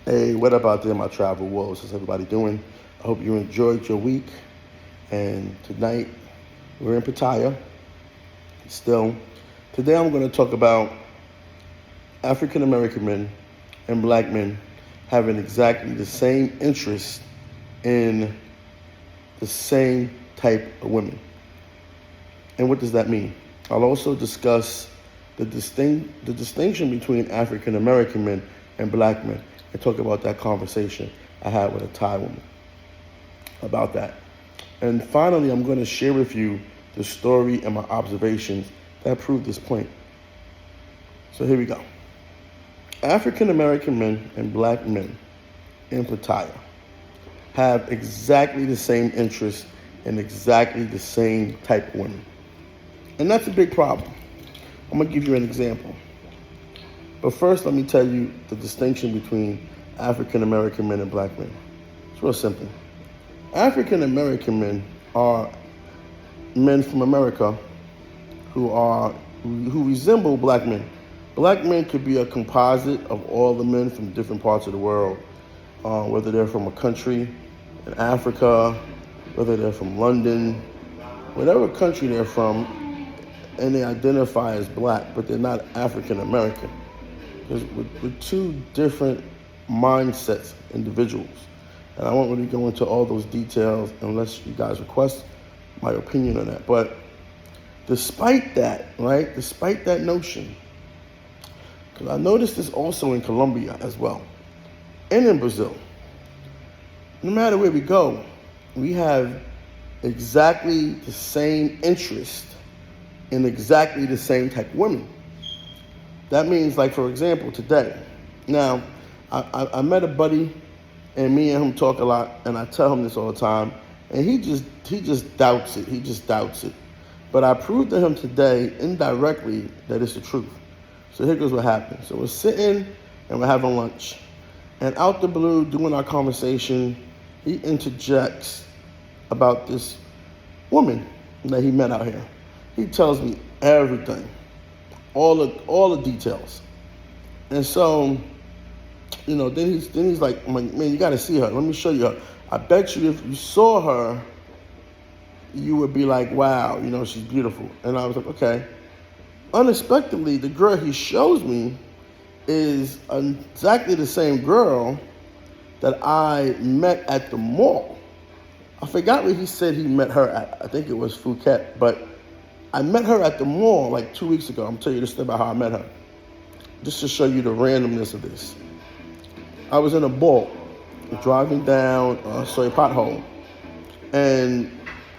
Hey, what up out there, my travel wolves? How's everybody doing? I hope you enjoyed your week. And tonight, we're in Pattaya still. Today, I'm going to talk about African American men and black men having exactly the same interest in the same type of women. And what does that mean? I'll also discuss the distinction between African American men and black men and talk about that conversation I had with a Thai woman about that. And finally, I'm going to share with you the story and my observations that prove this point. So here we go. African American men and black men in Pattaya have exactly the same interests and exactly the same type of women. And that's a big problem. I'm going to give you an example. But first, let me tell you the distinction between African American men and black men. It's real simple. African American men are men from America who resemble black men. Black men could be a composite of all the men from different parts of the world, whether they're from a country in Africa, whether they're from London, whatever country they're from, and they identify as black, but they're not African American. Because we're two different mindsets, individuals. And I won't really go into all those details unless you guys request my opinion on that. But despite that, right, despite that notion, because I noticed this also in Colombia as well, and in Brazil, no matter where we go, we have exactly the same interest in exactly the same type of women. That means, like, for example, today. Now, I met a buddy, and me and him talk a lot, and I tell him this all the time, and he just doubts it. He just doubts it. But I proved to him today, indirectly, that it's the truth. So here goes what happened. So we're sitting, and we're having lunch. And out the blue, during our conversation, he interjects about this woman that he met out here. He tells me everything, all the details. And so, then he's like, man, you got to see her. Let me show you her. I bet you if you saw her, you would be like, wow, she's beautiful. And I was like, okay. Unexpectedly, the girl he shows me is exactly the same girl that I met at the mall. I forgot where he said he met her at. I think it was Phuket, but I met her at the mall like 2 weeks ago. I'm going to tell you this thing about how I met her, just to show you the randomness of this. I was in a boat, driving down a pothole, and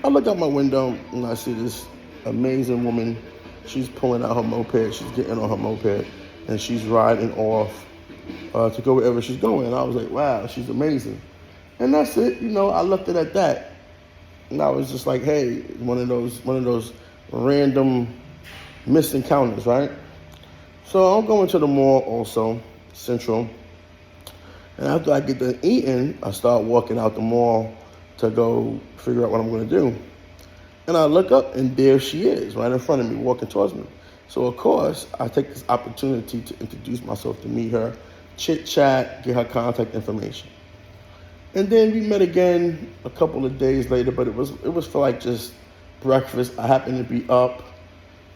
I look out my window and I see this amazing woman. She's pulling out her moped. She's getting on her moped, and she's riding off to go wherever she's going. And I was like, wow, she's amazing. And that's it. I left it at that. And I was just like, hey, one of those random missed encounters, right? So I'm going to the mall also, Central. And after I get done eating, I start walking out the mall to go figure out what I'm going to do. And I look up, and there she is, right in front of me, walking towards me. So, of course, I take this opportunity to introduce myself, to meet her, chit-chat, get her contact information. And then we met again a couple of days later, but it was for like just breakfast. I happened to be up,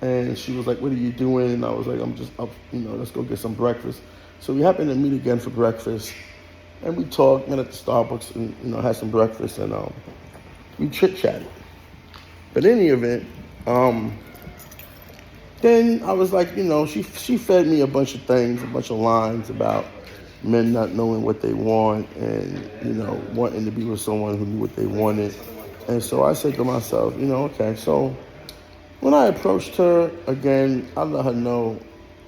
and she was like, what are you doing? And I was like, I'm just up, let's go get some breakfast. So we happened to meet again for breakfast, and we talked, met at the Starbucks, and, had some breakfast, and we chit-chatted. But in the event, then I was like, she fed me a bunch of things, a bunch of lines about men not knowing what they want and, wanting to be with someone who knew what they wanted. And so I said to myself, okay, so when I approached her again, I let her know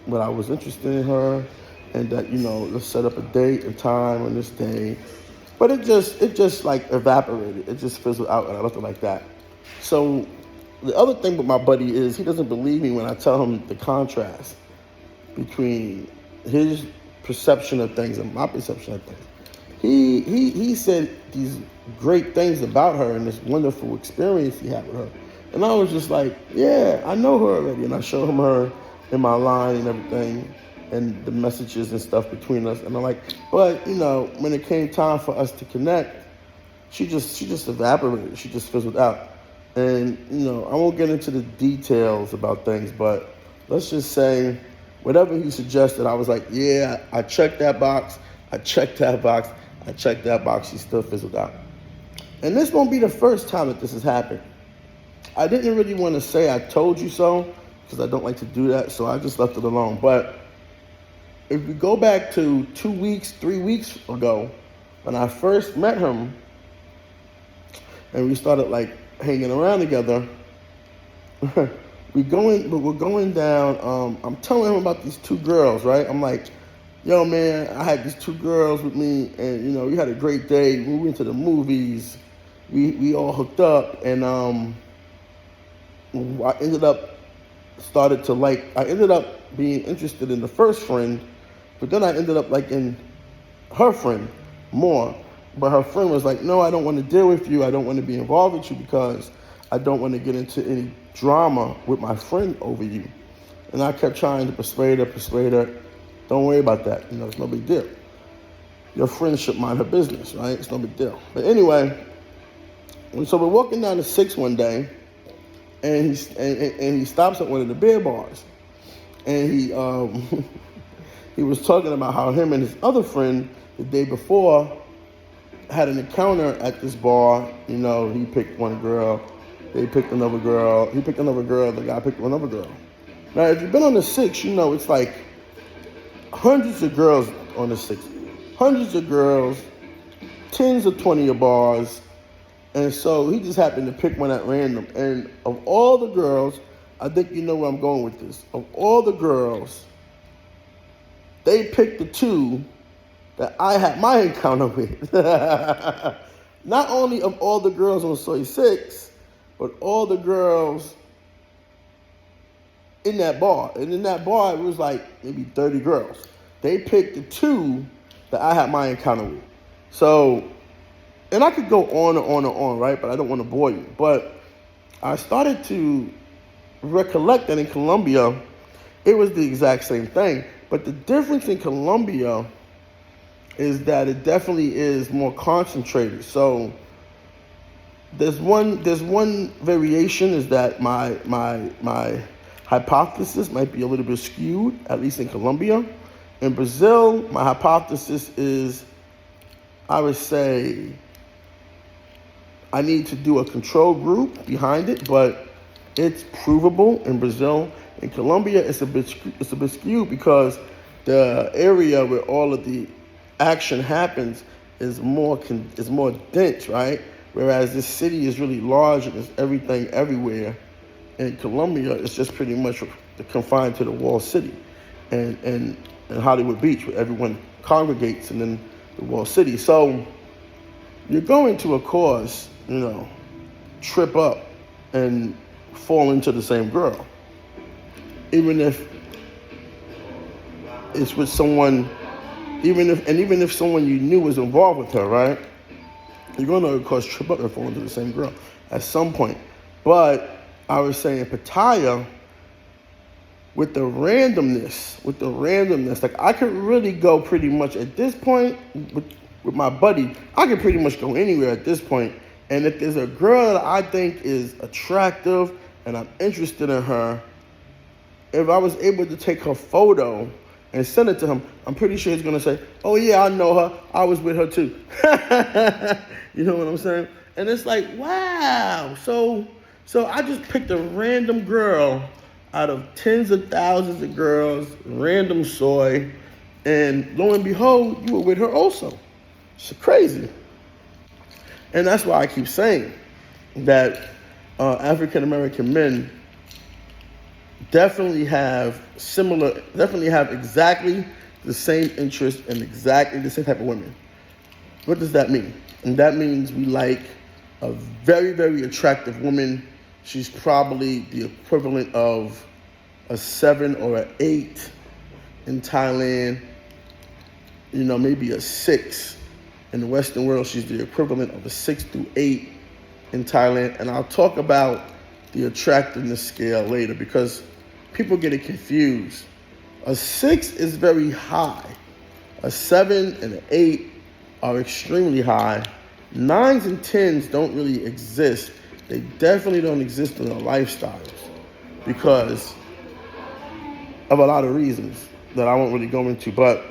that I was interested in her and that, let's set up a date and time on this day. But it just like evaporated. It just fizzled out, and I left it like that. So the other thing with my buddy is he doesn't believe me when I tell him the contrast between his perception of things and my perception of things. He said these great things about her and this wonderful experience he had with her. And I was just like, yeah, I know her already. And I showed him her in my line and everything. and the messages and stuff between us. And I'm like, but when it came time for us to connect, she just evaporated. She just fizzled out. And I won't get into the details about things, but let's just say whatever he suggested, I was like, yeah, I checked that box. I checked that box. I checked that box. She still fizzled out. And this won't be the first time that this has happened. I didn't really want to say I told you so, because I don't like to do that, so I just left it alone. But if we go back to 2 weeks, 3 weeks ago, when I first met him, and we started like hanging around together, we're going down. I'm telling him about these 2 girls, right? I'm like, yo, man, I had these 2 girls with me, and we had a great day. We went to the movies. We all hooked up, and I ended up being interested in the first friend, but then I ended up liking her friend more. But her friend was like, no, I don't want to deal with you. I don't want to be involved with you because I don't want to get into any drama with my friend over you. And I kept trying to persuade her. Don't worry about that. It's no big deal. Your friend should mind her business, right? It's no big deal. But anyway, so we're walking down the 6 one day, and he stops at one of the beer bars, and he he was talking about how him and his other friend the day before had an encounter at this bar. He picked one girl, they picked another girl, he picked another girl, the guy picked another girl. Now, if you've been on the 6, it's like hundreds of girls on the 6, hundreds of girls, tens of 20 of bars. And so he just happened to pick one at random. And of all the girls, I think you know where I'm going with this. Of all the girls, they picked the 2 that I had my encounter with. Not only of all the girls on Soy 6, but all the girls in that bar. And in that bar, it was like maybe 30 girls. They picked the 2 that I had my encounter with. So, and I could go on and on and on, right? But I don't want to bore you. But I started to recollect that in Colombia, it was the exact same thing. But the difference in Colombia is that it definitely is more concentrated. So there's one variation is that my hypothesis might be a little bit skewed, at least in Colombia. In Brazil, my hypothesis is, I would say, I need to do a control group behind it, but it's provable in Brazil. In Colombia, it's a bit skewed because the area where all of the action happens is more dense, right? Whereas this city is really large and there's everything everywhere. In Colombia, it's just pretty much confined to the wall city and Hollywood Beach, where everyone congregates, and then the wall city. So you're going to, of course, trip up and fall into the same girl, even if it's with someone, even if someone you knew was involved with her, right? You're going to, of course, trip up and fall into the same girl at some point. But I was saying Pattaya, with the randomness, like I could really go pretty much at this point with my buddy. I could pretty much go anywhere at this point. And if there's a girl that I think is attractive and I'm interested in her, if I was able to take her photo and send it to him, I'm pretty sure he's going to say, oh yeah, I know her. I was with her too. You know what I'm saying? And it's like, wow. So I just picked a random girl out of tens of thousands of girls, random soy, and lo and behold, you were with her also. It's crazy. And that's why I keep saying that African-American men definitely have exactly the same interest and exactly the same type of women. What does that mean? And that means we like a very, very attractive woman. She's probably the equivalent of a 7 or an 8 in Thailand, maybe a 6. In the Western world, she's the equivalent of a 6 through 8 in Thailand. And I'll talk about the attractiveness scale later because people get it confused. A 6 is very high. A 7 and an 8 are extremely high. 9s and 10s don't really exist. They definitely don't exist in our lifestyles because of a lot of reasons that I won't really go into. But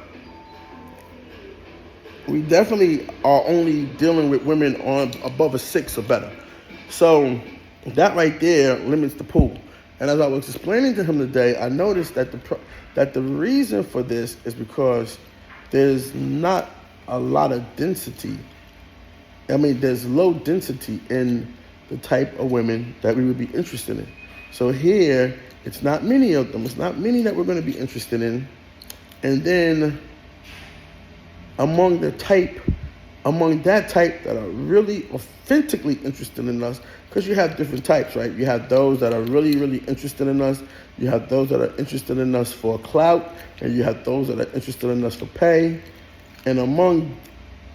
we definitely are only dealing with women on above a 6 or better. So that right there limits the pool. And as I was explaining to him today, I noticed that the reason for this is because there's not a lot of density. I mean, there's low density in the type of women that we would be interested in. So here, it's not many of them. It's not many that we're going to be interested in. And then among that type that are really authentically interested in us, because you have different types, right? You have those that are really, really interested in us. You have those that are interested in us for clout, and you have those that are interested in us for pay. And among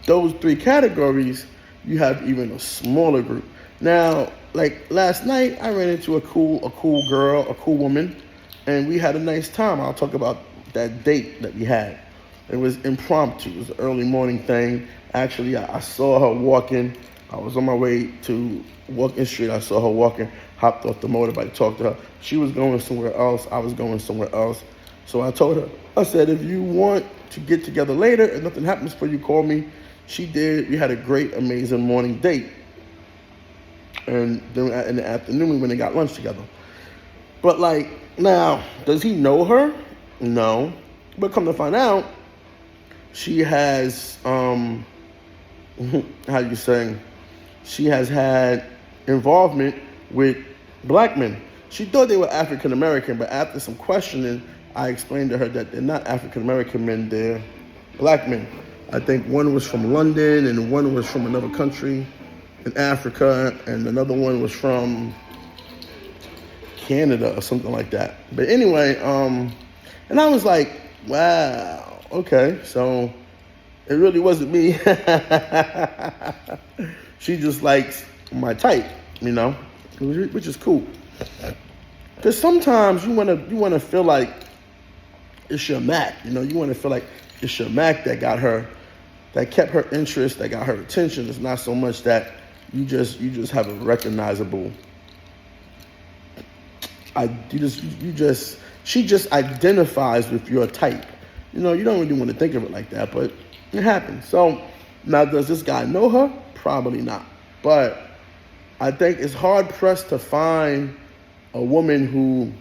those three categories, you have even a smaller group. Now, like last night, I ran into a cool girl, a cool woman, and we had a nice time. I'll talk about that date that we had. It was impromptu. It was an early morning thing. Actually, I saw her walking. I was on my way to Walking Street. I saw her walking, hopped off the motorbike, talked to her. She was going somewhere else. I was going somewhere else. So I told her, I said, if you want to get together later, if nothing happens for you, call me. She did. We had a great, amazing morning date. And then in the afternoon, we went and got lunch together. But like, now, does he know her? No. But come to find out, she has, she has had involvement with black men. She thought they were African American, but after some questioning, I explained to her that they're not African American men, they're black men. I think one was from London and one was from another country in Africa, and another one was from Canada or something like that. But anyway, and I was like, wow, okay, so it really wasn't me. She just likes my type, you know, which is cool. Because sometimes you wanna feel like it's your Mac, you know, you wanna feel like it's your Mac that kept her interest, that got her attention. It's not so much that you just have a recognizable. She just identifies with your type. You know, you don't really want to think of it like that, but it happens. So now, does this guy know her? Probably not. But I think it's hard pressed to find a woman who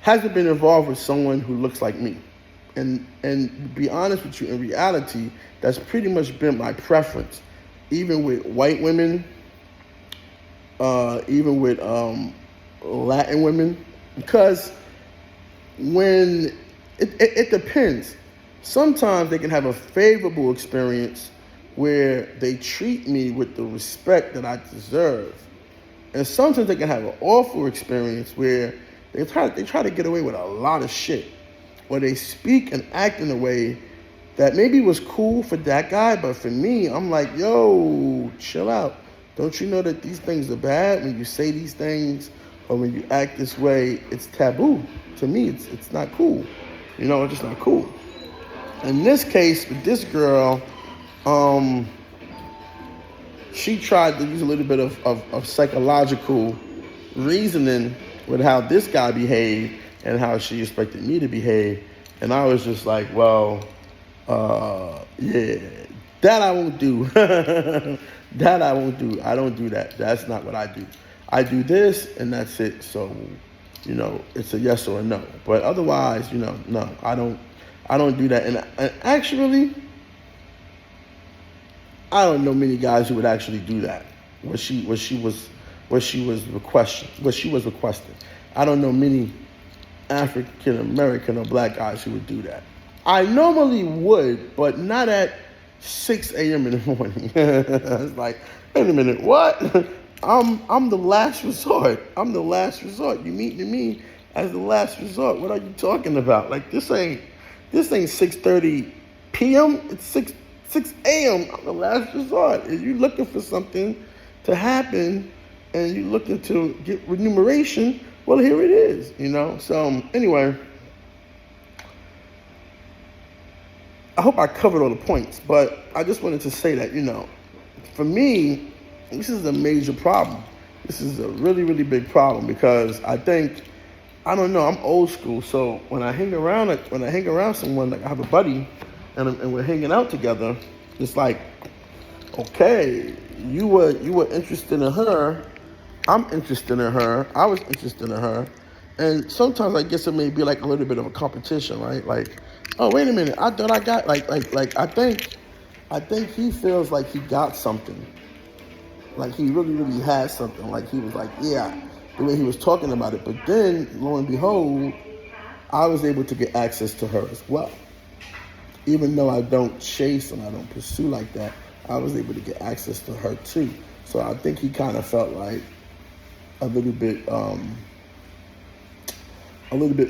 hasn't been involved with someone who looks like me. And to be honest with you, in reality, that's pretty much been my preference. Even with white women, even with Latin women, because when it depends. Sometimes they can have a favorable experience where they treat me with the respect that I deserve, and sometimes they can have an awful experience where they try to get away with a lot of shit, or they speak and act in a way that maybe was cool for that guy, but for me, I'm like, yo, chill out. Don't you know that these things are bad? When you say these things or when you act this way, it's taboo. To me, it's not cool. You know, it's just not cool. In this case, with this girl, she tried to use a little bit of psychological reasoning with how this guy behaved and how she expected me to behave. And I was just like, well, yeah, that I won't do. That I won't do. I don't do that. That's not what I do. I do this and that's it. So, you know, it's a yes or a no. But otherwise, you know, no, I don't do that. And actually, I don't know many guys who would actually do that. What she was requesting. I don't know many African American or black guys who would do that. I normally would, but not at 6 a.m. in the morning. It's like, wait a minute, what? I'm the last resort. I'm the last resort. You meeting me as the last resort. What are you talking about? Like, this ain't 6:30 p.m. It's 6 a.m. I'm the last resort. If you're looking for something to happen and you're looking to get remuneration, well, here it is, you know? So anyway, I hope I covered all the points, but I just wanted to say that, for me, this is a major problem. This is a really, really big problem because I don't know, I'm old school. So when I hang around someone, like I have a buddy and we're hanging out together, it's like, okay, you were interested in her, I'm interested in her, I was interested in her. And sometimes I guess it may be like a little bit of a competition, right? Like, oh, wait a minute, I thought I got I think he feels like he got something. Like he really, really had something. Like he was like, yeah, the way he was talking about it. But then, lo and behold, I was able to get access to her as well. Even though I don't chase and I don't pursue like that, I was able to get access to her too. So I think he kind of felt like a little bit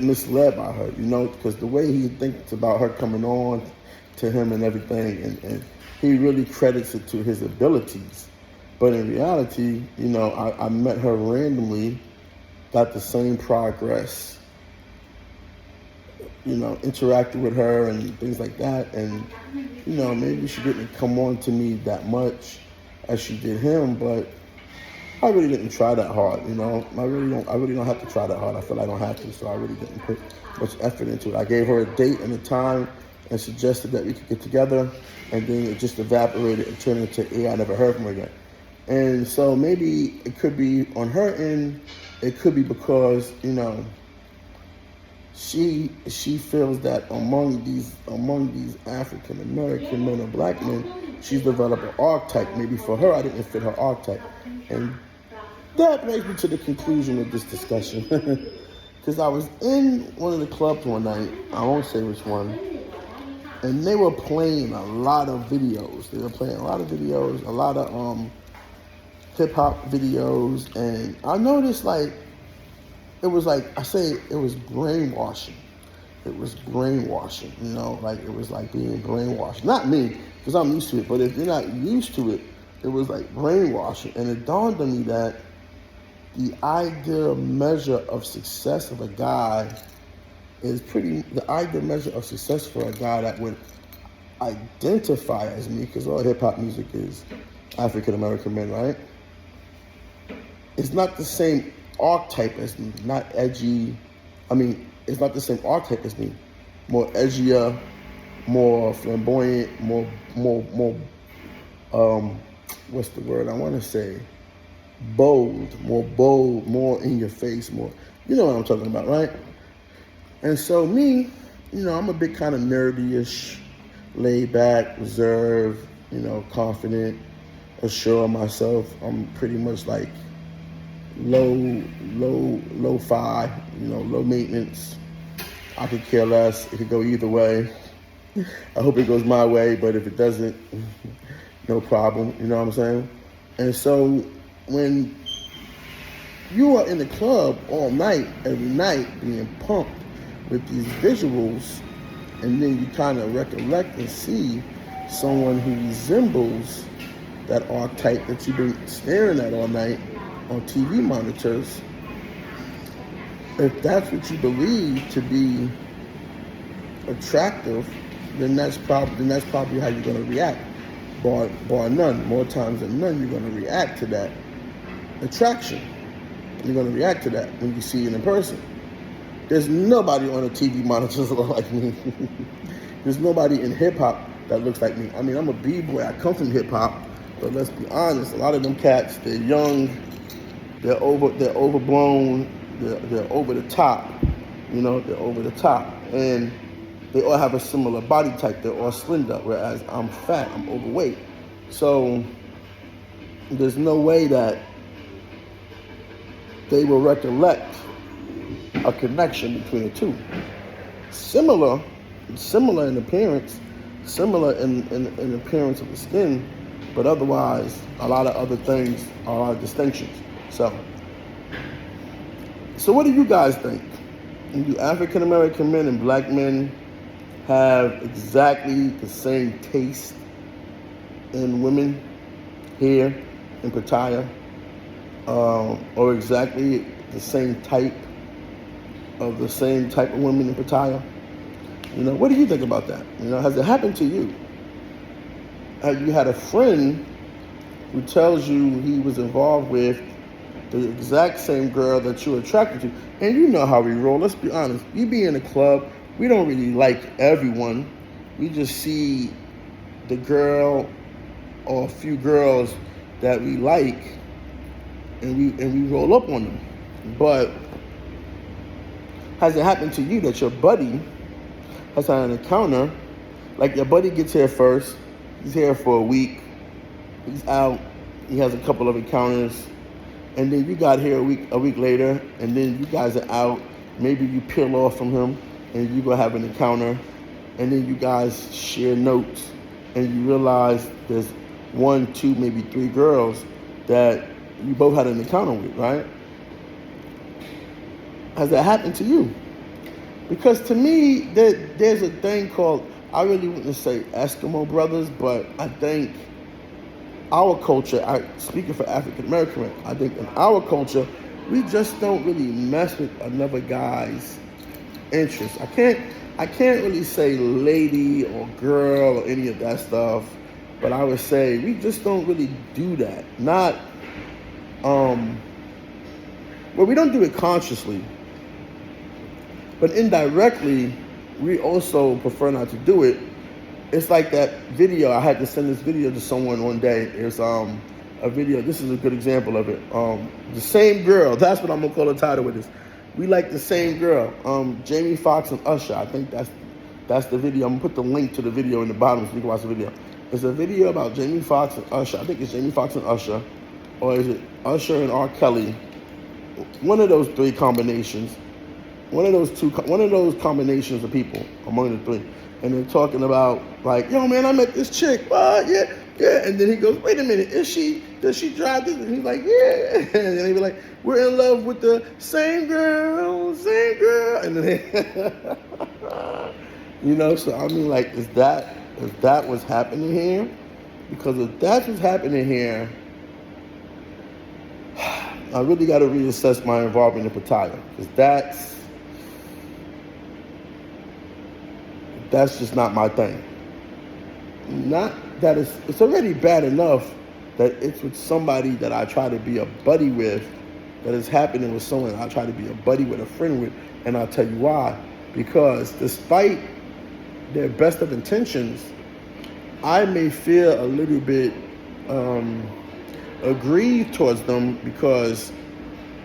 misled by her, because the way he thinks about her coming on to him and everything, and he really credits it to his abilities. But in reality, I met her randomly, got the same progress, interacted with her and things like that. And, maybe she didn't come on to me that much as she did him, but I really didn't try that hard, I really don't have to try that hard. I feel I don't have to, so I really didn't put much effort into it. I gave her a date and a time and suggested that we could get together, and then it just evaporated and turned into, I never heard from her again. And so maybe it could be on her end, it could be because, she feels that among these African American men or black men, she's developed an archetype. Maybe for her, I didn't fit her archetype. And that brings me to the conclusion of this discussion. Because I was in one of the clubs one night, I won't say which one, and they were playing a lot of videos. A lot of hip-hop videos, and I noticed it was brainwashing. It was brainwashing, it was like being brainwashed. Not me, because I'm used to it, but if you're not used to it, it was like brainwashing. And it dawned on me that the ideal measure of success of a guy the ideal measure of success for a guy that would identify as me, because all hip-hop music is African-American men, right? It's not the same archetype as me, not edgy. It's not the same archetype as me. More edgier, more flamboyant, more what's the word I want to say? Bold, more in your face, more, you know what I'm talking about, right? And so me, I'm a bit kind of nerdy-ish, laid back, reserved, confident, assured of myself. I'm pretty much like low-fi, low maintenance. I could care less. It could go either way. I hope it goes my way, but if it doesn't, no problem. You know what I'm saying? And so when you are in the club all night, every night, being pumped with these visuals, and then you kind of recollect and see someone who resembles that archetype that you've been staring at all night on TV monitors, if that's what you believe to be attractive, then that's probably how you're going to react. Bar none, more times than none, you're going to react to that attraction. You're going to react to that when you see it in person. There's nobody on a TV monitor that looks like me. There's nobody in hip-hop that looks like me. I'm a B-boy. I come from hip-hop, but let's be honest, a lot of them cats, they're young, they're overblown, they're over the top. They're over the top. And they all have a similar body type. They're all slender, whereas I'm fat, I'm overweight. So there's no way that they will recollect a connection between the two. Similar in appearance, similar in appearance of the skin, but otherwise, a lot of other things are distinctions. So what do you guys think? Do African American men and black men have exactly the same taste in women here in Pattaya, or exactly the same type of women in Pattaya? What do you think about that? Has it happened to you? Have you had a friend who tells you he was involved with the exact same girl that you're attracted to? And you know how we roll. Let's be honest. You be in a club, we don't really like everyone. We just see the girl or a few girls that we like, and we roll up on them. But has it happened to you that your buddy has had an encounter? Like, your buddy gets here first, he's here for a week, he's out, he has a couple of encounters, and then you got here a week later, and then you guys are out, maybe you peel off from him, and you go have an encounter, and then you guys share notes, and you realize there's 1, 2, maybe 3 girls that you both had an encounter with, right? Has that happened to you? Because to me, there's a thing called, I really wouldn't say Eskimo brothers, but I think our culture, speaking for African American, I think in our culture, we just don't really mess with another guy's interests. I can't really say lady or girl or any of that stuff, but I would say we just don't really do that. Well, we don't do it consciously, but indirectly, we also prefer not to do it. It's like that video. I had to send this video to someone one day. It's a video. This is a good example of it. The same girl. That's what I'm gonna call the title with this. We like the same girl. Jamie Foxx and Usher. I think that's the video. I'm gonna put the link to the video in the bottom so you can watch the video. It's a video about Jamie Foxx and Usher. I think it's Jamie Foxx and Usher, or is it Usher and R. Kelly? One of those 3 combinations. One of those combinations of people among the 3. And they're talking about, like, yo, man, I met this chick. Yeah. And then he goes, wait a minute, does she drive this? And he's like, yeah. And then they be like, we're in love with the same girl. And then so I mean, like, is that what's happening here? Because if that's what's happening here, I really got to reassess my involvement in Pattaya. Because that's just not my thing. Not that it's already bad enough that it's with somebody that I try to be a buddy with, that is happening with someone I try to be a buddy with, a friend with, and I'll tell you why. Because despite their best of intentions, I may feel a little bit aggrieved towards them because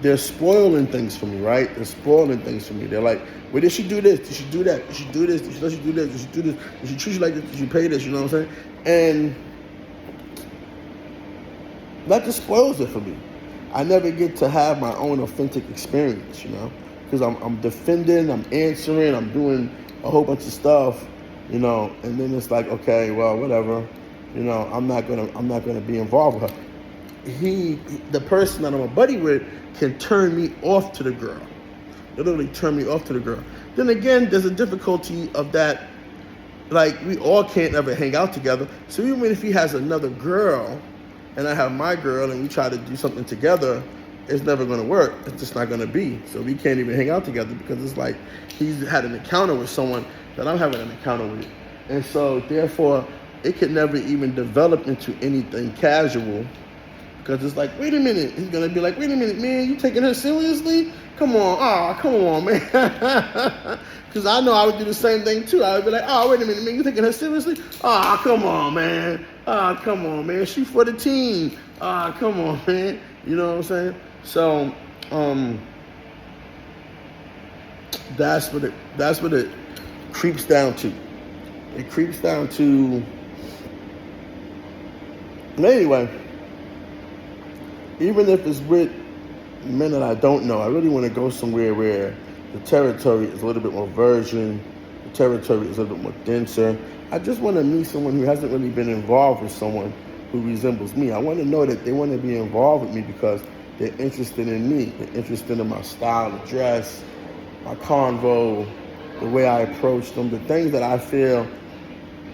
they're spoiling things for me, right? They're spoiling things for me. They're like, well, did she do this? Did she do that? Did she do this? Did she let you do this? Did she do this? Did she treat you like this? Did she pay this? You know what I'm saying? And that just spoils it for me. I never get to have my own authentic experience, because I'm defending, I'm answering, I'm doing a whole bunch of stuff, and then it's like, okay, well, whatever, I'm not gonna be involved with her. The person that I'm a buddy with can turn me off to the girl. Literally turn me off to the girl. Then again, there's a difficulty of that. Like, we all can't ever hang out together. So even if he has another girl and I have my girl and we try to do something together, it's never going to work. It's just not going to be. So we can't even hang out together because it's like he's had an encounter with someone that I'm having an encounter with. And so therefore, it could never even develop into anything casual. Because it's like, wait a minute. He's going to be like, wait a minute, man, you taking her seriously? Come on, man. Because I know I would do the same thing, too. I would be like, wait a minute, man, you taking her seriously? Come on, man. She for the team. Come on, man. You know what I'm saying? So, that's what it creeps down to. It creeps down to, anyway, even if it's with men that I don't know, I really want to go somewhere where the territory is a little bit more virgin, the territory is a little bit more denser. I just want to meet someone who hasn't really been involved with someone who resembles me. I want to know that they want to be involved with me because they're interested in me. They're interested in my style of dress, my convo, the way I approach them, the things that I feel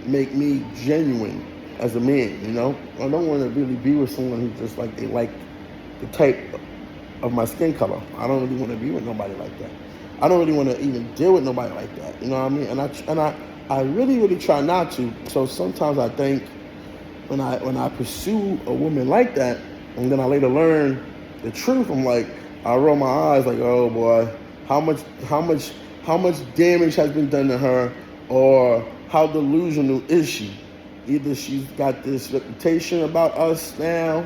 make me genuine as a man, I don't want to really be with someone who's just they like the type of my skin color. I don't really want to be with nobody like that. I don't really want to even deal with nobody like that. You know what I mean? And I really, really try not to. So sometimes I think when I pursue a woman like that, and then I later learn the truth, I'm like, I roll my eyes like, oh boy, how much damage has been done to her, or how delusional is she? Either she's got this reputation about us now,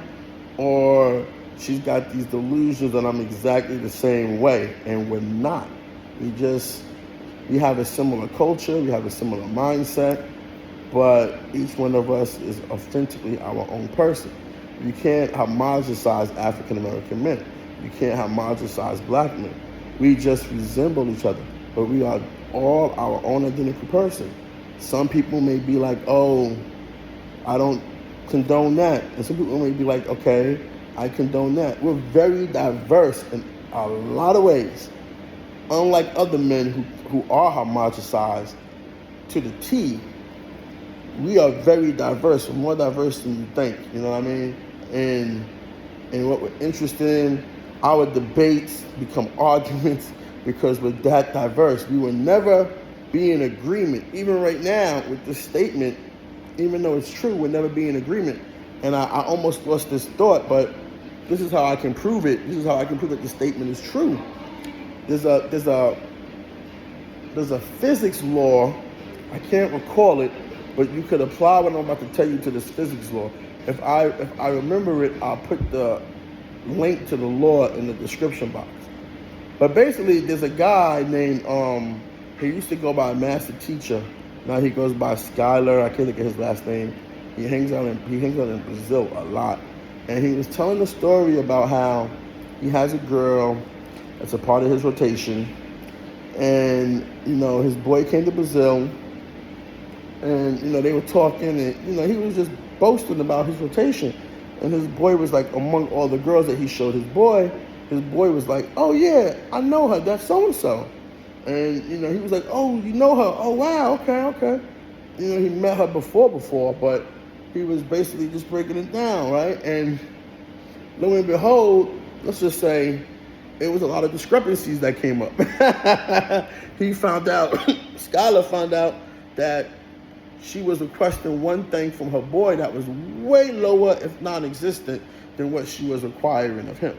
or she's got these delusions that I'm exactly the same way, and we're not. We have a similar culture, we have a similar mindset, but each one of us is authentically our own person. You can't homogenize African American men. You can't homogenize black men. We just resemble each other, but we are all our own identical person. Some people may be like, oh, I don't condone that. And some people may be like, okay, I condone that. We're very diverse in a lot of ways. Unlike other men who are homogenized to the T, we are very diverse. We're more diverse than you think, you know what I mean? And what we're interested in, our debates become arguments because we're that diverse. We will never be in agreement. Even right now with this statement, even though it's true, we'll never be in agreement. And I almost lost this thought, but this is how I can prove it. This is how I can prove that the statement is true. There's a physics law, I can't recall it, but you could apply what I'm about to tell you to this physics law. If I remember it, I'll put the link to the law in the description box. But basically, there's a guy named he used to go by Master Teacher. Now he goes by Skylar. I can't think of his last name. He hangs out in Brazil a lot, and he was telling a story about how he has a girl that's a part of his rotation, and his boy came to Brazil, and they were talking, and he was just boasting about his rotation, and his boy was like, among all the girls that he showed his boy was like, oh yeah, I know her, that's so and so. And he was like, oh, you know her, oh wow, okay. He met her before, but he was basically just breaking it down, right? And lo and behold, let's just say it was a lot of discrepancies that came up. He found out, Skylar found out that she was requesting one thing from her boy that was way lower, if non-existent, than what she was requiring of him,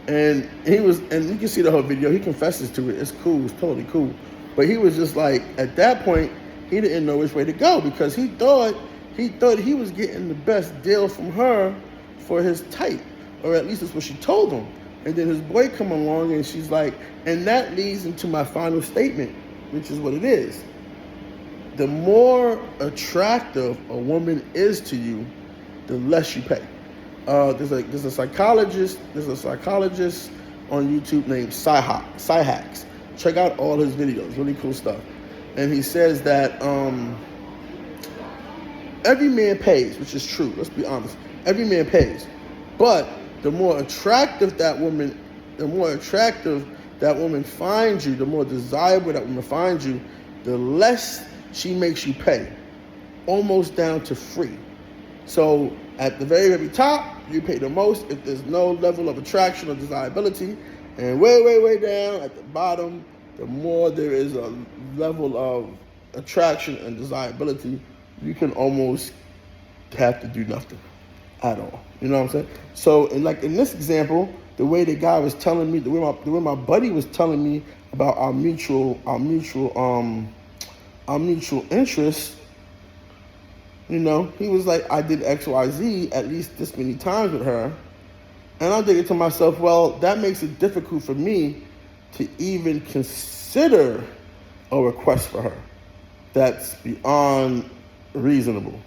And and you can see the whole video, he confesses to it, it's cool, it's totally cool. But he was just like, at that point, he didn't know which way to go, because he thought he was getting the best deal from her for his type, or at least that's what she told him. And then his boy come along, and she's like, and that leads into my final statement, which is what it is. The more attractive a woman is to you, the less you pay. There's a psychologist on YouTube named Cyhacks. Check out all his videos, really cool stuff. And he says that every man pays, which is true. Let's be honest. Every man pays, but the more attractive that woman finds you, the more desirable that woman finds you, the less she makes you pay, almost down to free. So at the very, very top, you pay the most if there's no level of attraction or desirability, and way, way, way down at the bottom, the more there is a level of attraction and desirability, you can almost have to do nothing at all. You know what I'm saying? So, in this example, the way the guy was telling me, the way my buddy was telling me about our mutual interests, he was like, I did X, Y, Z at least this many times with her, and I'm thinking to myself, well, that makes it difficult for me to even consider a request for her that's beyond reasonable,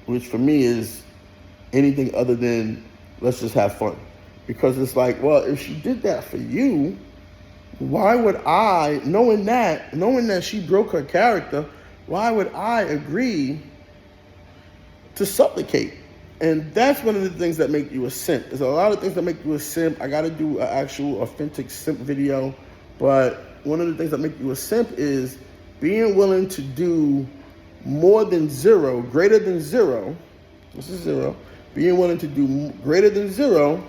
which for me is anything other than let's just have fun. Because it's like, well, if she did that for you, why would I, knowing that she broke her character, why would I agree to supplicate? And that's one of the things that make you a simp. There's a lot of things that make you a simp. I got to do an actual authentic simp video. But one of the things that make you a simp is being willing to do more than zero, greater than zero. This is zero. Being willing to do greater than zero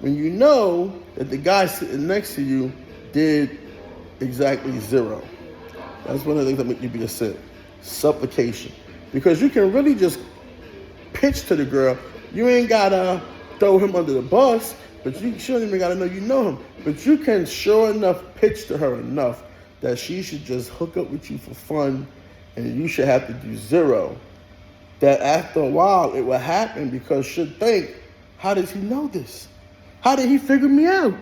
when you know that the guy sitting next to you did exactly zero. That's one of the things that make you be a simp. Supplication. Because you can really just pitch to the girl. You ain't gotta throw him under the bus, but she don't even gotta know you know him. But you can sure enough pitch to her enough that she should just hook up with you for fun and you should have to do zero. That after a while it will happen because she'll think, how does he know this? How did he figure me out?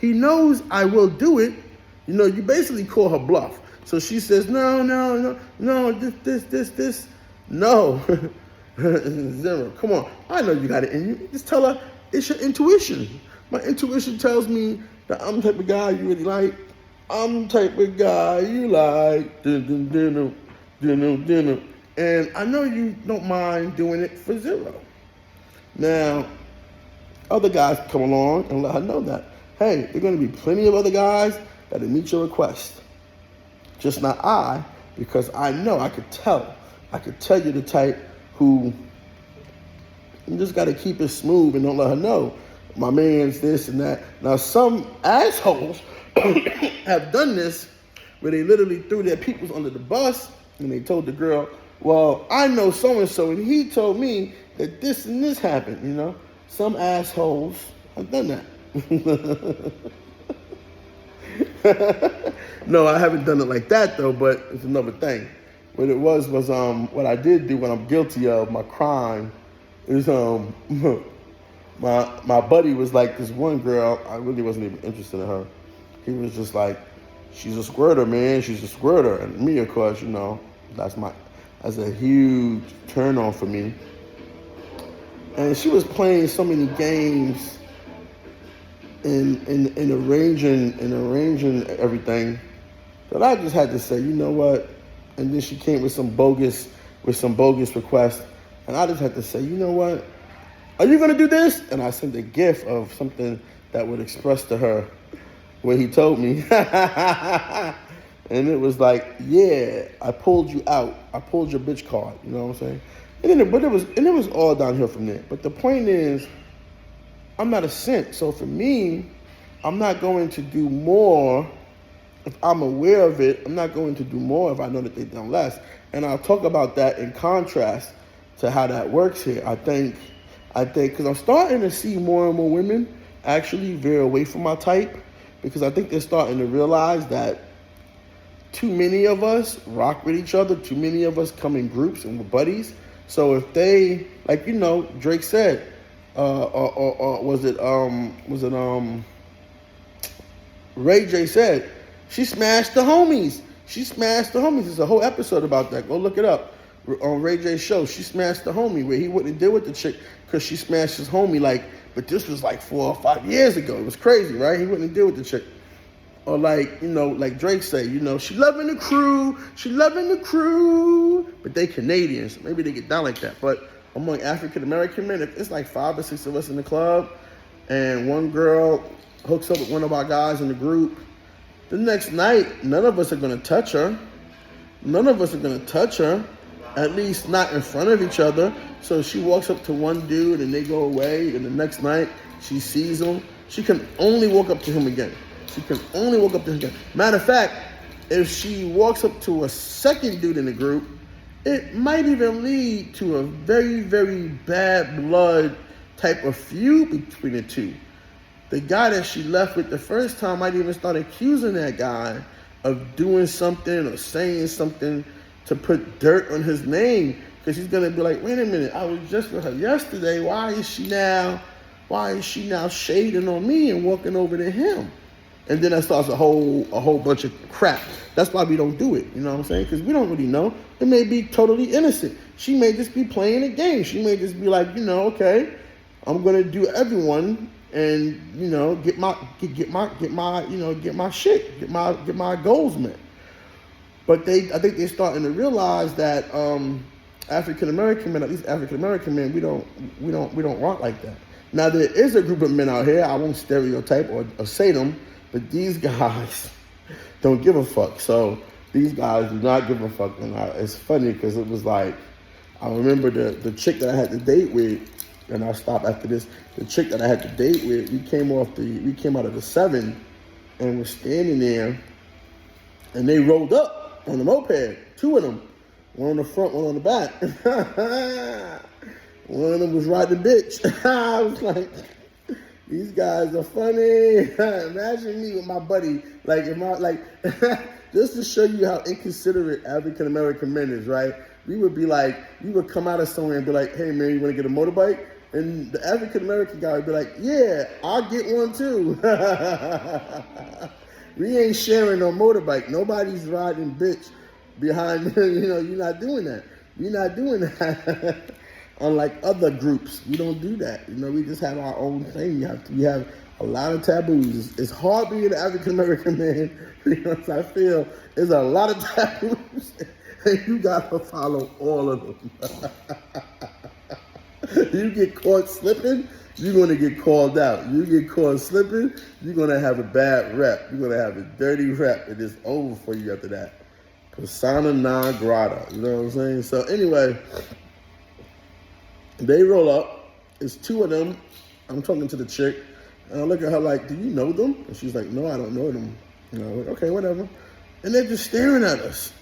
He knows I will do it. You know, you basically call her bluff. So she says, no, this. No. Zero. Come on. I know you got it in you. Just tell her it's your intuition. My intuition tells me that I'm the type of guy you really like. I'm the type of guy you like. Dinner. And I know you don't mind doing it for zero. Now, other guys come along and let her know that, hey, there are going to be plenty of other guys that'll meet your request. Just not I, because I know, I could tell you the type who you just got to keep it smooth and don't let her know my man's this and that. Now, some assholes have done this where they literally threw their peoples under the bus and they told the girl, well, I know so-and-so and he told me that this and this happened, you know. Some assholes have done that. No, I haven't done it like that though, but it's another thing. What it was what I did do, what I'm guilty of, my crime, is my buddy was like this one girl, I really wasn't even interested in her. He was just like, she's a squirter, man, she's a squirter. And me, of course, you know, that's a huge turn on for me. And she was playing so many games in arranging everything that I just had to say, you know what? And then she came with some bogus request, and I just had to say, you know what? Are you gonna do this? And I sent a GIF of something that would express to her what he told me, and it was like, yeah, I pulled you out. I pulled your bitch card. You know what I'm saying? And it was all downhill from there. But the point is, I'm not a simp. So for me, I'm not going to do more if I'm aware of it. I'm not going to do more if I know that they've done less. And I'll talk about that in contrast to how that works here. I think, because I'm starting to see more and more women actually veer away from my type, because I think they're starting to realize that too many of us rock with each other. Too many of us come in groups and we're buddies. So if they, like, you know, Drake said, was it Ray J said, she smashed the homies. There's a whole episode about that. Go look it up on Ray J's show. She smashed the homie, where he wouldn't deal with the chick because she smashed his homie. Like, but this was like 4 or 5 years ago. It was crazy, right? He wouldn't deal with the chick. Or like, you know, like Drake say, you know, she loving the crew, but they Canadians. Maybe they get down like that. But among African American men, if it's like 5 or 6 of us in the club, and one girl hooks up with one of our guys in the group, the next night, none of us are gonna touch her. At least not in front of each other. So she walks up to one dude and they go away, and the next night she sees him. She can only walk up to him again. Matter of fact, if she walks up to a second dude in the group, it might even lead to a very, very bad blood type of feud between the two. The guy that she left with the first time might even start accusing that guy of doing something or saying something to put dirt on his name, because he's gonna be like, wait a minute, I was just with her yesterday. Why is she now shading on me and walking over to him? And then that starts a whole bunch of crap. That's why we don't do it, you know what I'm saying? Because we don't really know. It may be totally innocent. She may just be playing a game. She may just be like, you know, okay, I'm gonna do everyone and, you know, get my goals met. But I think they're starting to realize that African American men, at least African American men, we don't rock like that. Now there is a group of men out here, I won't stereotype or say them, but these guys don't give a fuck. So these guys do not give a fuck. And it's funny because it was like, I remember the chick that I had to date with, and I'll stop after this. The chick that I had to date with, we came out of the 7 and we're standing there, and they rolled up on the moped, 2 of them. One on the front, one on the back. One of them was riding the bitch. I was like, these guys are funny. Imagine me with my buddy, just to show you how inconsiderate African American men is, right? We would come out of somewhere and be like, hey man, you want to get a motorbike? And the African American guy would be like, yeah, I'll get one too. We ain't sharing no motorbike. Nobody's riding bitch behind, you're not doing that. We're not doing that. Unlike other groups, we don't do that. We just have our own thing. We have a lot of taboos. It's hard being an African American man because I feel there's a lot of taboos, and you gotta follow all of them. You get caught slipping, you're gonna get called out. You get caught slipping, you're gonna have a bad rep. You're gonna have a dirty rep, and it's over for you after that. Persona non grata. You know what I'm saying? So anyway. They roll up. It's 2 of them. I'm talking to the chick. And I look at her like, do you know them? And she's like, no, I don't know them. Like, okay, whatever. And they're just staring at us.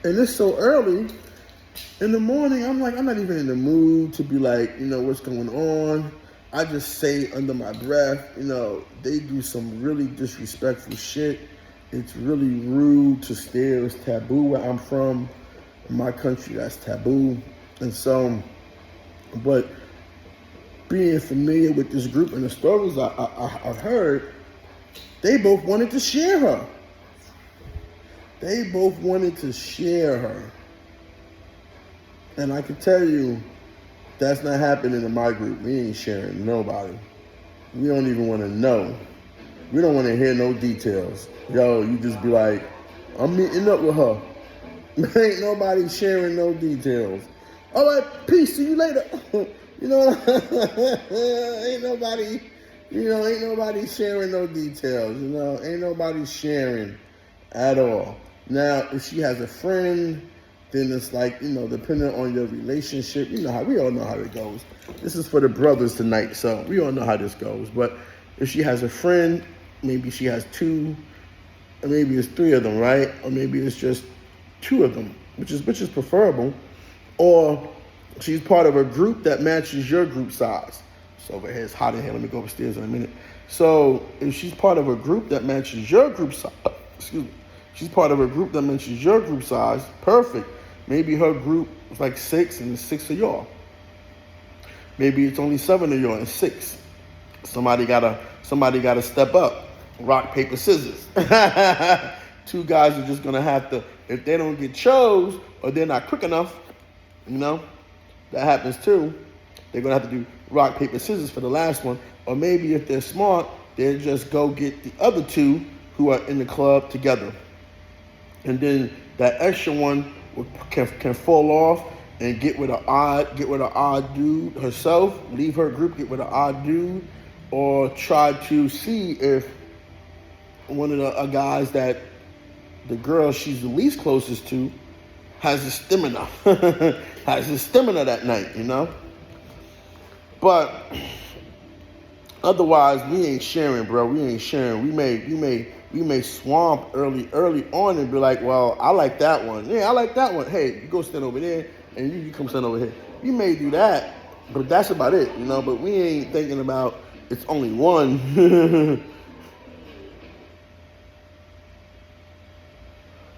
And it's so early in the morning. I'm like, I'm not even in the mood to be like, what's going on. I just say under my breath, they do some really disrespectful shit. It's really rude to stare. It's taboo where I'm from. In my country, that's taboo. And so, but being familiar with this group and the stories I've heard, they both wanted to share her. And I can tell you, that's not happening in my group. We ain't sharing nobody. We don't even want to know. We don't want to hear no details. Yo, you just be like, I'm meeting up with her. Ain't nobody sharing no details. All right, peace, see you later. Ain't nobody sharing no details. Ain't nobody sharing at all. Now, if she has a friend, then it's like, depending on your relationship, we all know how it goes. This is for the brothers tonight, so we all know how this goes. But if she has a friend, maybe she has 2, or maybe it's 3 of them, right? Or maybe it's just 2 of them, which is preferable. Or she's part of a group that matches your group size. So over here, it's hot in here. Let me go upstairs in a minute. So if she's part of a group that matches your group size, she's part of a group that matches your group size, perfect. Maybe her group is like 6 and 6 of y'all. Maybe it's only 7 of y'all and 6. Somebody gotta step up. Rock, paper, scissors. 2 guys are just gonna have to, if they don't get chose or they're not quick enough, that happens too. They're gonna have to do rock, paper, scissors for the last one. Or maybe if they're smart, they'll just go get the other 2 who are in the club together. And then that extra one can fall off and get with an odd dude herself, leave her group, get with an odd dude, or try to see if one of the guys that the girl she's the least closest to has the stamina, that night, But otherwise, we ain't sharing, bro. We ain't sharing. We may swamp early on and be like, well, I like that one. Yeah, I like that one. Hey, you go stand over there, and you come stand over here. We may do that, but that's about it, But we ain't thinking about it's only one.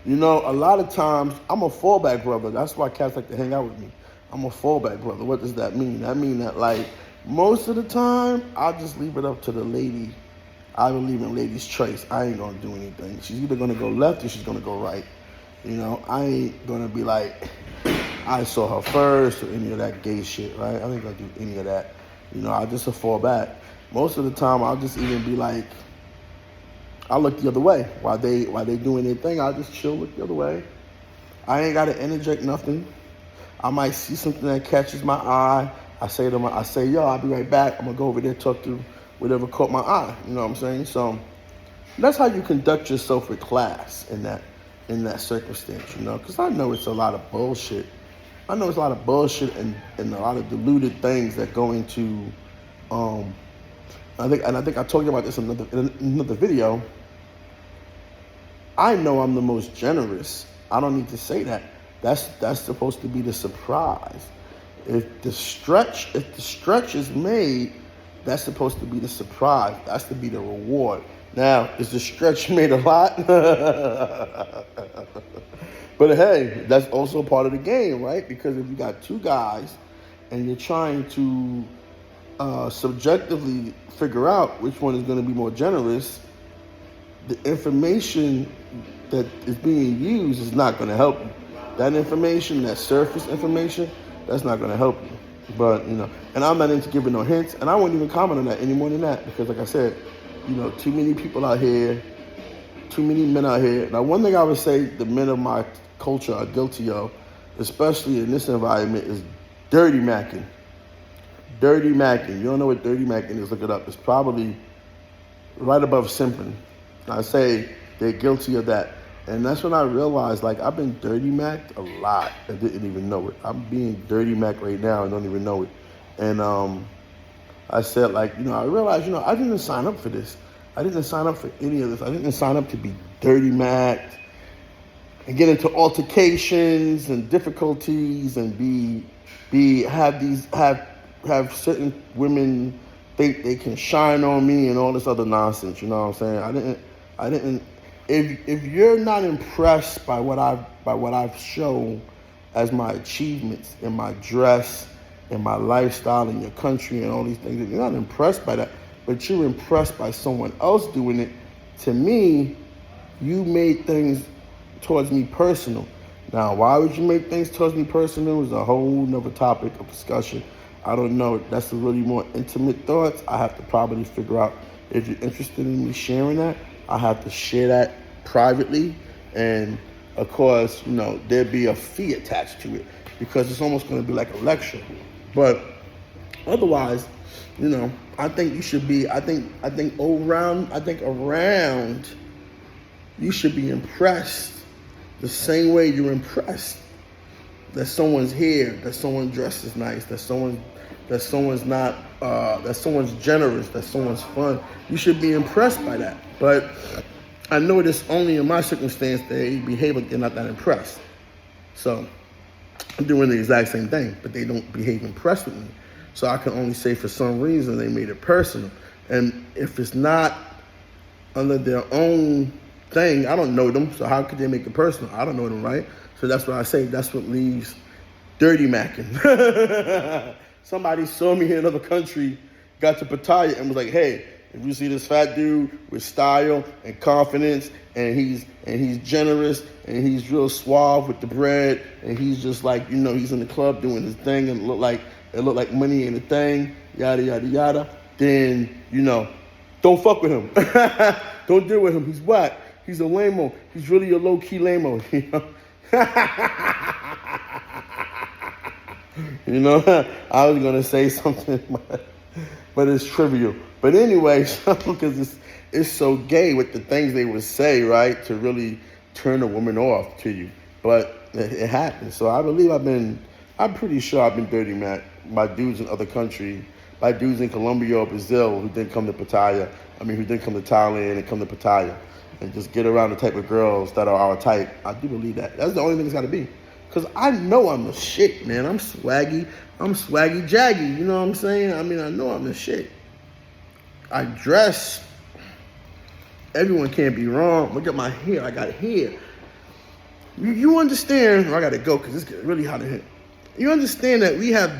A lot of times, I'm a fallback brother. That's why cats like to hang out with me. I'm a fallback brother. What does that mean? That means that, most of the time, I'll just leave it up to the lady. I believe in ladies' choice. I ain't going to do anything. She's either going to go left or she's going to go right. I ain't going to be like, I saw her first or any of that gay shit, right? I ain't going to do any of that. I just fall back. Most of the time, I'll just even be like, I'll look the other way. While they doing their thing, I'll just chill, look the other way. I ain't got to interject nothing. I might see something that catches my eye. I say, yo, I'll be right back. I'm going to go over there, talk to whatever caught my eye. You know what I'm saying? So that's how you conduct yourself with class in that in that circumstance, you know, because I know it's a lot of bullshit. I know it's a lot of bullshit and a lot of diluted things that go into. I think I told you about this in another video. I know I'm the most generous. I don't need to say that. That's supposed to be the surprise. If the stretch is made, that's supposed to be the surprise. That's to be the reward. Now, is the stretch made a lot? But hey, that's also part of the game, right? Because if you got two guys and you're trying to subjectively figure out which one is going to be more generous, the information that is being used is not going to help you. That information, that surface information, that's not going to help you. But, you know, and I'm not into giving no hints, and I won't even comment on that any more than that, because like I said, you know, too many people out here, too many men out here. Now, one thing I would say the men of my culture are guilty of, especially in this environment, is dirty macking. Dirty macking. You don't know what dirty macking is, look it up. It's probably right above simping. I say they're guilty of that. And that's when I realized, like, I've been dirty macked a lot and didn't even know it. I'm being dirty macked right now and don't even know it. And I said, like, you know, I realized, you know, I didn't sign up for this. I didn't sign up for any of this. I didn't sign up to be dirty macked and get into altercations and difficulties and have certain women think they can shine on me and all this other nonsense. You know what I'm saying? I didn't. If you're not impressed by what I've shown as my achievements in my dress, in my lifestyle, in your country, and all these things, if you're not impressed by that, but you're impressed by someone else doing it, to me, you made things towards me personal. Now, why would you make things towards me personal is a whole nother topic of discussion. I don't know. That's a really more intimate thoughts. I have to probably figure out if you're interested in me sharing that. I have to share that privately, and of course, you know, there'd be a fee attached to it because it's almost going to be like a lecture. But otherwise, you know, I think you should be. I think around. You should be impressed the same way you're impressed that someone's here, that someone dresses nice, that someone's generous, that someone's fun. You should be impressed by that. But I know it's only in my circumstance they behave like they're not that impressed. So I'm doing the exact same thing, but they don't behave impressed with me. So I can only say for some reason they made it personal. And if it's not under their own thing, I don't know them, so how could they make it personal? I don't know them, right? So that's what I say. That's what leaves dirty macking. Somebody saw me in another country, got to Pattaya, and was like, "Hey, if you see this fat dude with style and confidence, and he's generous, and he's real suave with the bread, and he's just like, you know, he's in the club doing his thing, and it look like money ain't a thing, yada yada yada, then you know, don't fuck with him. Don't deal with him. He's whack. He's a lame-o. He's really a low-key lame-o, you know." You know, I was going to say something, but it's trivial. But anyway, because it's so gay with the things they would say, right, to really turn a woman off to you. But it happens. So I believe I'm pretty sure I've been dirty macked by dudes in other countries, by dudes in Colombia or Brazil who didn't come to Pattaya. who didn't come to Thailand and come to Pattaya and just get around the type of girls that are our type. I do believe that. That's the only thing it's got to be. Because I know I'm the shit, man. I'm swaggy jaggy. You know what I'm saying? I know I'm the shit. I dress. Everyone can't be wrong. Look at my hair. I got hair. You understand? I got to go because it's getting really hot in here. You understand that we have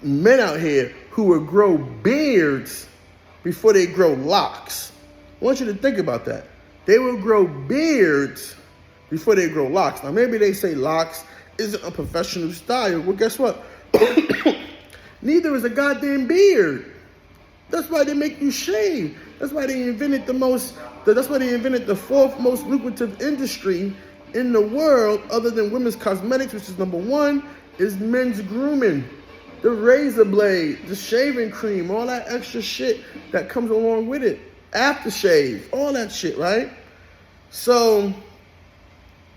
men out here who will grow beards before they grow locks. I want you to think about that. They will grow beards before they grow locks. Now, maybe they say locks isn't a professional style. Well, guess what? Neither is a goddamn beard. That's why they make you shave. That's why they invented the fourth most lucrative industry in the world, other than women's cosmetics, which is number one, is men's grooming. The razor blade, the shaving cream, all that extra shit that comes along with it. Aftershave, all that shit, right? So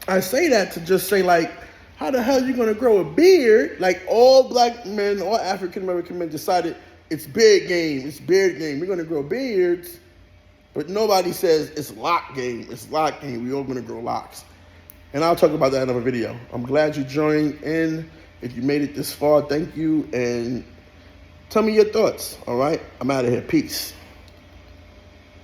I say that to just say, like, how the hell are you going to grow a beard? Like, all black men, all African American men decided it's beard game, it's beard game. We're going to grow beards, but nobody says it's lock game, it's lock game. We all going to grow locks. And I'll talk about that in another video. I'm glad you joined in. If you made it this far, thank you. And tell me your thoughts, all right? I'm out of here. Peace.